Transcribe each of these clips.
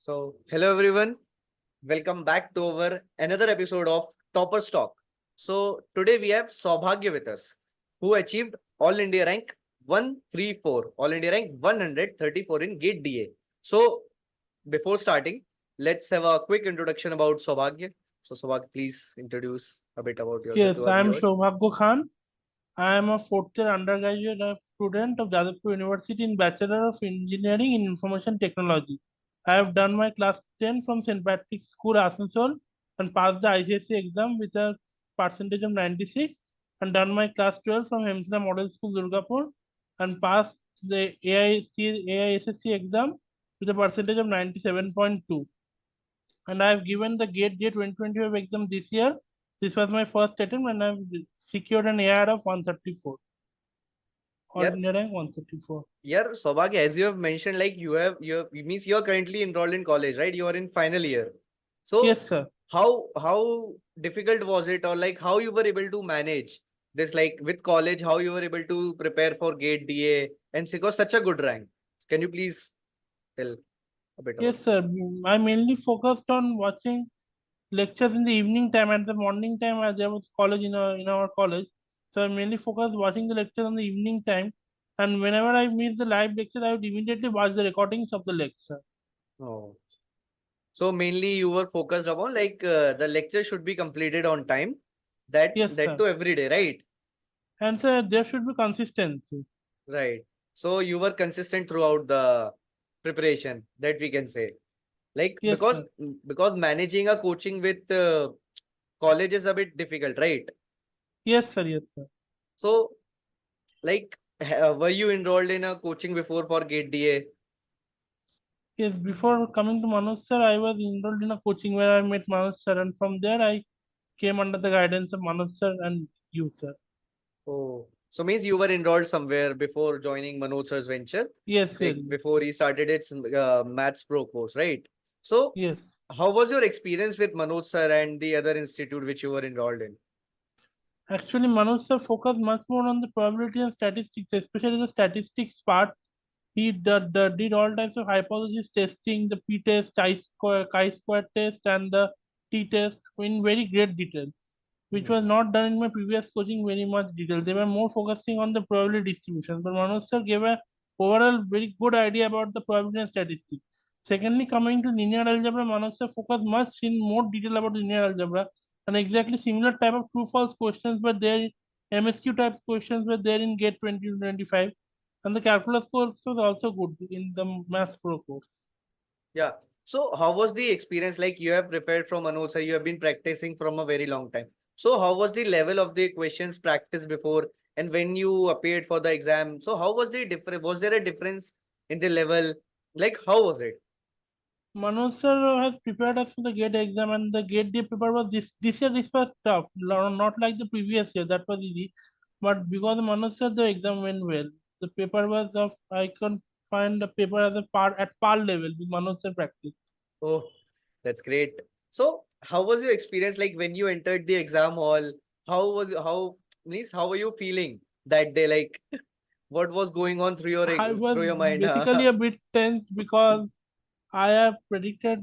Hello everyone. Welcome back to our another episode of Topper Talk. Today we have Saubhagya with us, who achieved All India rank 134, All India rank 134 in GATE DA. So, before starting, let's have a quick introduction about Saubhagya. So, Saubhagya, please introduce a bit about yourself Yes, to our I am viewers. Shobhagya Khan. I am a fourth year undergraduate student of Jadavpur University in Bachelor of Engineering in Information Technology. I have done my class 10 from St. Patrick's School, Asansol, and passed the ICSE exam with a percentage of 96, and done my class 12 from Hemsla Model School, Durgapur, and passed the AISSC exam with a percentage of 97.2. And I have given the GATE Day 2025 exam this year. This was my first attempt, and I've secured an AR of 134. All Yeah, India rank 134. yeah, Saubhagya, as you have mentioned, like you have means you are currently enrolled in college, right? You are in final year. Yes, So sir. how difficult was it, or like how you were able to manage this, like with college, how you were able to prepare for GATE DA and secure such a good rank? Can you please tell a bit about Yes, sir. I mainly focused on watching lectures in the evening time. At the morning time, as there was college in our college, so I mainly focused watching the lectures on the evening time. And whenever I missed the live lecture, I would immediately watch the recordings of the lecture. it? Oh, so mainly you were focused upon like the lecture should be completed on time. That Yes, that sir. too every day, right? And sir, there should be consistency. Right. So you were consistent throughout the preparation, that we can say. Like Yes, because sir. because managing a coaching with college is a bit difficult, right? Yes, sir. Yes, sir. So like were you enrolled in a coaching before for GATE DA? Yes, before coming to Manoj sir, I was enrolled in a coaching where I met Manoj sir, and from there I came under the guidance of Manoj sir and you, sir. Oh, so means you were enrolled somewhere before joining Manoj sir's venture, Yes, sir. like before he started its Maths Pro course, right? So Yes. how was your experience with Manoj sir and the other institute which you were enrolled in? Actually, Manoj sir focused much more on the probability and statistics, especially the statistics part. He did all types of hypothesis testing, the p-test, chi-square test, and the t-test in very great detail, which Hmm. was not done in my previous coaching very much detail. They were more focusing on the probability distribution. But Manoj sir gave a overall very good idea about the probability and statistics. Secondly, coming to linear algebra, Manoj sir focused much in more detail about linear algebra, and exactly similar type of true false questions were there. MSQ type questions were there in GATE 2025, and the calculus course was also good in the Maths Pro course. Yeah. So how was the experience? Like you have prepared from Manoj sir, you have been practicing from a very long time. So how was the level of the questions practiced before and when you appeared for the exam? So how was the difference? Was there a difference in the level? Like how was it? Manoj sir has prepared us for the GATE exam, and the GATE day paper was this year. This was tough, not like the previous year. That was easy, but because Manoj sir, the exam went well. The paper was of I can find the paper as a par at par level with Manoj sir practice. Oh, that's great. So how was your experience like when you entered the exam hall? How means how were you feeling that day? Like what was going on I was through your mind? basically a bit tense because I have predicted.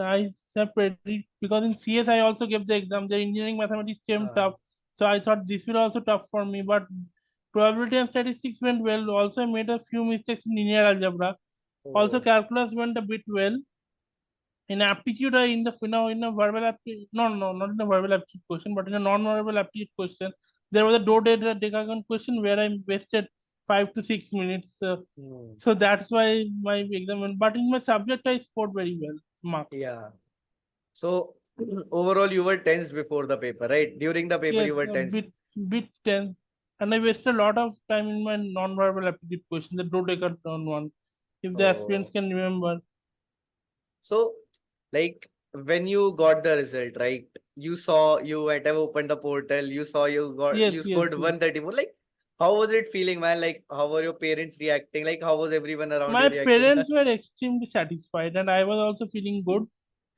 I have predict because in CS I also gave the exam. The engineering mathematics came Uh, tough, so I thought this will also tough for me. But probability and statistics went well. Also, I made a few mistakes in linear algebra. Also, oh, calculus went a bit well. In aptitude, I in the in a verbal aptitude, no, not in a verbal aptitude question, but in a non-verbal aptitude question, there was a Decagon question where I wasted 5 to 6 minutes. hmm, So that's why my exam went. But in my subject, I scored very well marks. yeah. So overall, you were tense before the paper, right? During the paper, Yes, you were a tense. bit tense, and I wasted a lot of time in my non-verbal aptitude question, the Dodecagon one. If the aspirants Oh, can remember. so like when you got the result, right? You saw you had have opened the portal. You saw Yes, you yes, scored yes. 134. Like how was it feeling, man? Like how were your parents reacting? Like how was everyone around you My reacting? parents were extremely satisfied, and I was also feeling good.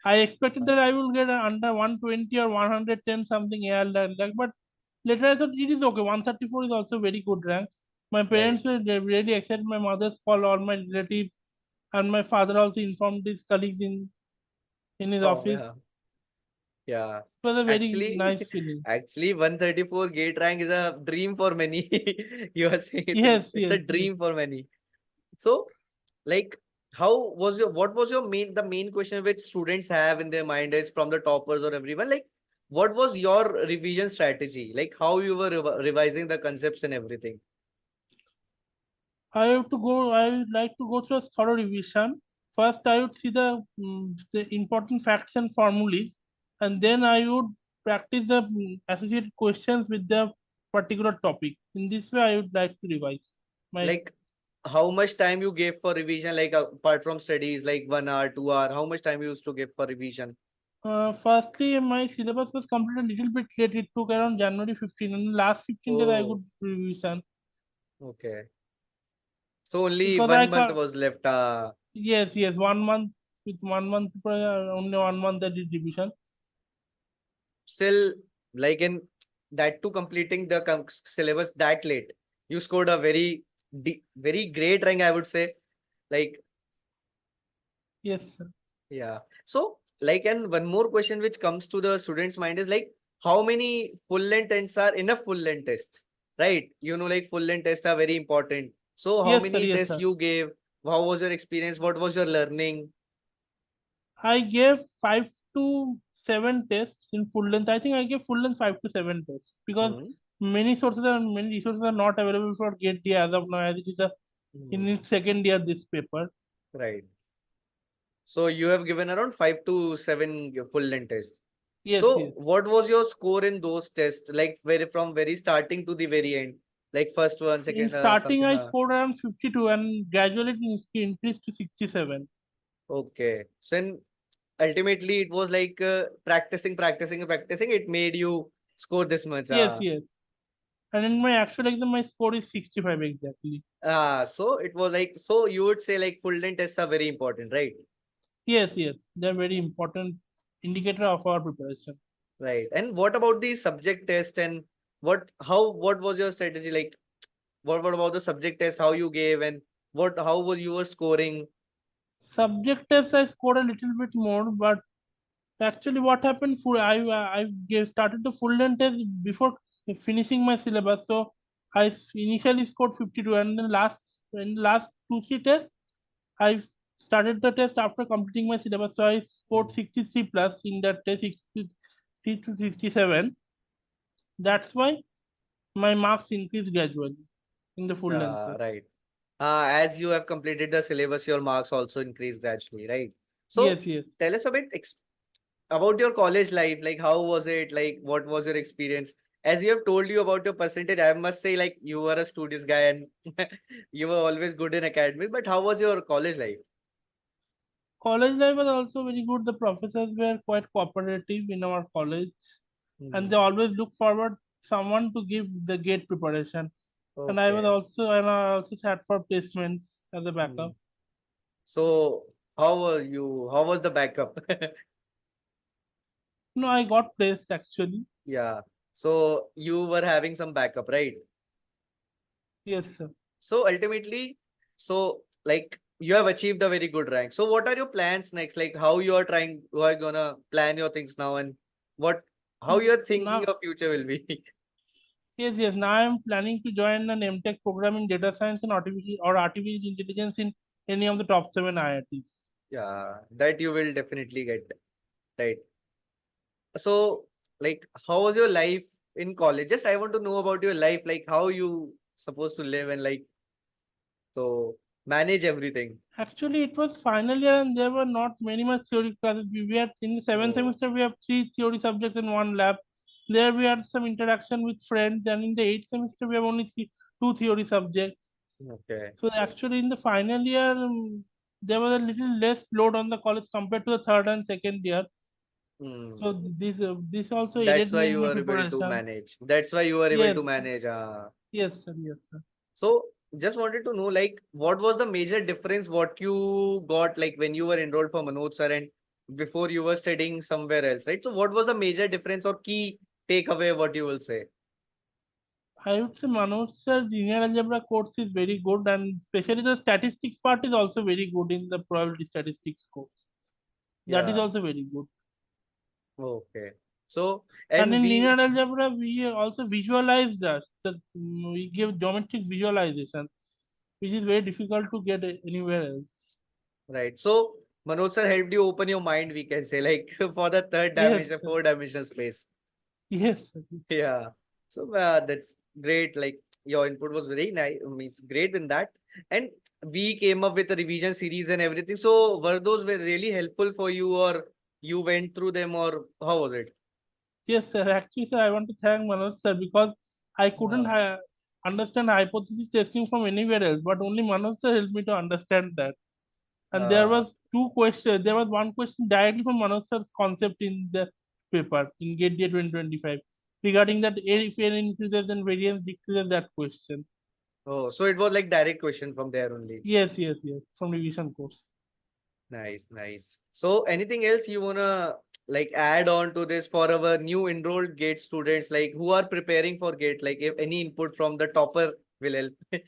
I expected that I will get under 120 or 110 something AR like, but later I thought it is okay. 134 is also very good rank. My Right. parents were really excited. My mother's called all my relatives, and my father also informed his colleagues in his Oh, office. yeah. Yeah. It was a very Actually, nice feeling. actually 134 gate rank is a dream for many. You are saying Yes, it's a yes, yes. dream for many. So, like, how was your what was your main question which students have in their mind is from the toppers or everyone? Like, what was your revision strategy? Like, how you were revising the concepts and everything? I would like to go through a thorough revision. First, I would see the important facts and formulas, and then I would practice the associated questions with the particular topic. In this way, I would like to revise my. Like, how much time you gave for revision? Like, apart from studies, like 1 hour, 2 hour, how much time you used to give for revision? Firstly, my syllabus was completed a little bit late. It took around January 15, and the last 15 days I Oh, could revision okay. So only because I 1 month can. was left. Yes, yes, 1 month with 1 month, only 1 month I did revision. Still, like in that to completing the syllabus that late, you scored a very great rank, I would say. Like, Yes, sir. yeah. So, like, and one more question which comes to the students' mind is like, how many full length tests are in a full length test, right? You know, like full length tests are very important. So, how Yes, sir. many Yes, tests sir. you gave? How was your experience? What was your learning? I gave 5 to 7 tests in full length. I think I gave full length 5 to 7 tests because Hmm. many resources are not available for GATE D as of now, as it is in Hmm. its second year this paper. Right. So you have given around 5 to 7 full length tests. Yes, So yes. what was your score in those tests? Like from very starting to the very end, like first one, In second, starting, something. I scored around 52 and gradually it increased to 67. Okay. So ultimately, it was like practicing, practicing, practicing. It made you score this much. Yes, yes. And in my actual exam, my score is 65 exactly. So it was like, so you would say like full length tests are very important, right? Yes, yes. They're very important indicator of our preparation. Right. And what about the subject test and what was your strategy like? What about the subject test? How you gave and how was you were scoring? Subject test, I scored a little bit more, but actually, what happened? Started the full length test before finishing my syllabus. So initially scored 52, and then in the last 2 3 tests, I started the test after completing my syllabus. So I scored Mm. 63 plus in that test, 63 to 67. That's why my marks increased gradually in the full length test. Right. As you have completed the syllabus, your marks also increase gradually, right? So Yes, yes. tell us a bit about your college life. Like, how was it? Like, what was your experience? As you have told you about your percentage, I must say, like, you were a studious guy and you were always good in academic. But how was your college life? College life was also very good. The professors were quite cooperative in our college, and Hmm. they always look forward someone to give the gate preparation. Okay. And I also sat for placements as a Hmm. backup. So, how were you? How was the backup? No, I got placed actually. Yeah. So you were having some backup, right? Yes, sir. So ultimately, so like you have achieved a very good rank. So what are your plans next? Like how you are gonna plan your things now and what, how you are thinking Now, your future will be? yes, yes. Now I am planning to join an MTech program in data science and artificial intelligence in any of the top 7 IITs. Yeah, that you will definitely get, right? So like how was your life in college? Just I want to know about your life, like how you supposed to live and like so manage everything. Actually, it was final year and there were not many much theory classes. We had in the seventh Oh, semester we have 3 theory subjects in one lab. There we had some interaction with friends, and in the eighth semester we have only 2 theory subjects. okay. So actually, in the final year, there was a little less load on the college compared to the third and second year. Hmm. So this also That's aided why me in you my are able to preparation. manage. That's why you are able Yes, to manage. yes, sir, yes, sir. So just wanted to know, like, what was the major difference what you got like when you were enrolled for Manoj sir and before you were studying somewhere else, right? So what was the major difference or key takeaway, what you will say? I would say Manoj sir, linear algebra course is very good, and especially the statistics part is also very good in the probability statistics course. That is Yeah. also very good. Okay. So, And and in we, linear algebra, we also visualize that. We give geometric visualization, which is very difficult to get anywhere else. right. So, Manoj sir helped you open your mind, we can say, like for the third Yes, dimension, sir. four-dimensional space. Yes, sir. Yeah. So, that's great. Like your input was very nice, means great in that. And we came up with a revision series and everything. So, were those were really helpful for you, or you went through them, or how was it? Yes, sir. Actually, sir, I want to thank Manoj sir because I couldn't Uh, understand hypothesis testing from anywhere else, but only Manoj sir helped me to understand that. And there uh, was two questions. There was one question directly from Manoj sir's concept in the paper in GATE Day 2025 regarding that if n increases then variance decreases, that question. oh, so it was like direct question from there only. Yes, yes, yes, from revision course. Nice, nice. So anything else you wanna like add on to this for our new enrolled GATE students, like who are preparing for GATE, like if any input from the topper will help.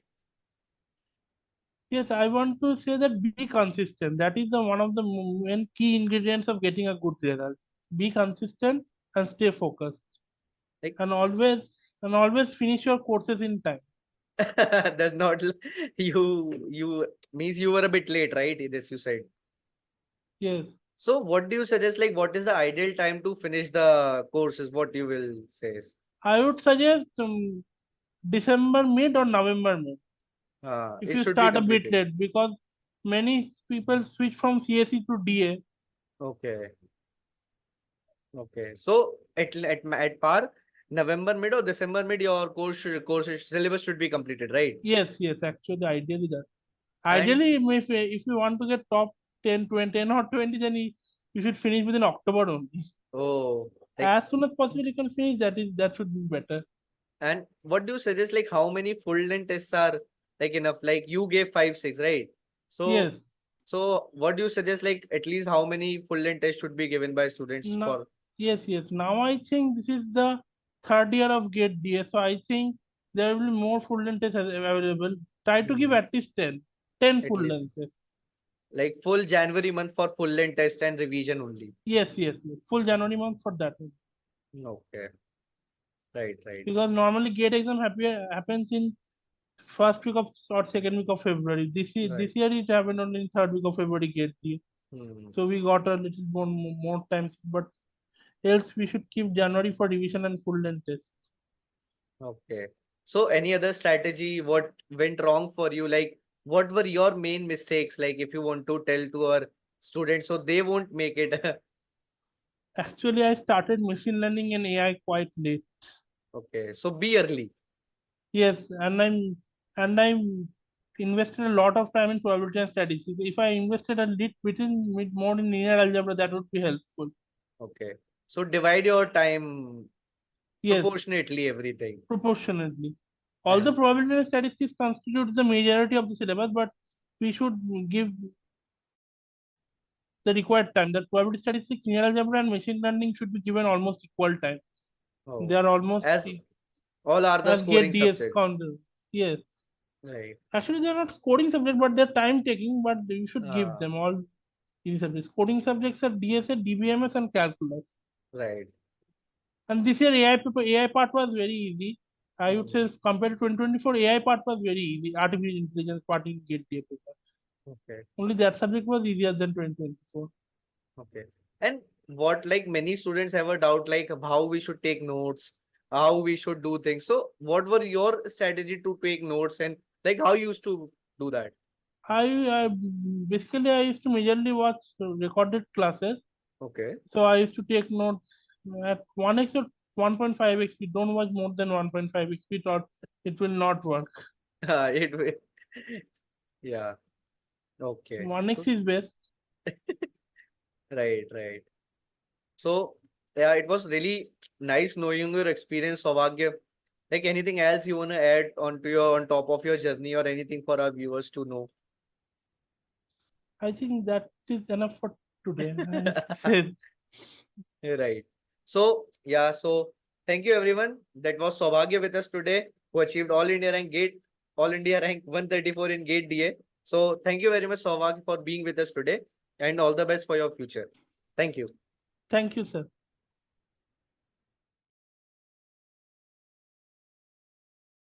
Yes, I want to say that be consistent. That is the one of the main key ingredients of getting a good result. Be consistent and stay focused. Like And always finish your courses in time. that's not you means you were a bit late, right? This you said. Yes, So what do you suggest? Like what is the ideal time to finish the courses? What you will say? I would suggest December mid or November mid if It you should be start a bit completed. late because many people switch from CSE to DA. Okay. Okay. So at par November mid or December mid, your syllabus should be completed, right? Yes, yes, actually, ideally that. And Ideally, if you want to get top 10, 20, 10 or 20, then you should finish within October only. oh, like As soon as possible you can finish, that should be better. and what do you suggest? Like how many full length tests are like enough? Like you gave 5, 6, right? Yes. So what do you suggest? Like at least how many full length tests should be given by students Now, for? yes, yes. Now I think this is the third year of GATE DA, so I think there will be more full length tests available. Try to give Hmm, at least 10 at full least length tests. like full January month for full length test and revision only. Yes, yes, yes. Full January month for that one. Okay, right, right. Because normally GATE exam happens in first week of or second week of February. Right. This year it happened only in third week of February GATE DA. Hmm. So we got a little more time, but else we should keep January for revision and full length test. Okay. So any other strategy, what went wrong for you? Like what were your main mistakes? Like if you want to tell to our students so they won't make it. Actually, I started machine learning and AI quite late. Okay. So be early. Yes, and I'm invested a lot of time in probability and statistics. If I invested a little bit more in linear algebra, that would be helpful. Okay. So divide your time Yes, proportionately everything. proportionately. Although And probability and statistics constitutes the majority of the syllabus, but we should give the required time. That probability statistics, linear algebra, and machine learning should be given almost equal time. They oh, are almost as all are the as get scoring DS subjects. counter. Yes. Right. Actually, they're not scoring subject, but they're time taking. But you should give Uh, them all easy subjects. Coding subjects are DSA, DBMS, and calculus. right. And this year AI part was very easy. I would Hmm. say compared to 2024, AI part was very easy. Artificial intelligence part in GATE DA paper. Okay. Only that subject was easier than 2024. Okay. And what like many students have a doubt like how we should take notes, how we should do things. So what were your strategy to take notes and like how you used to do that? I basically I used to majorly watch recorded classes. Okay. So I used to take notes at 1x or 1.5x speed. Don't watch more than 1.5x speed or it will not work. It will. Yeah. Okay. So 1x is best. right, right. So yeah, it was really nice knowing your experience, Saubhagya. Like anything else you want to add onto your on top of your journey or anything for our viewers to know? I think that is enough for today. I said Right. So, yeah, so thank you everyone. That was Saubhagya with us today. who achieved All India rank 134 in GATE DA. So thank you very much, Saubhagya, for being with us today, and all the best for your future. Thank you. Thank you, sir.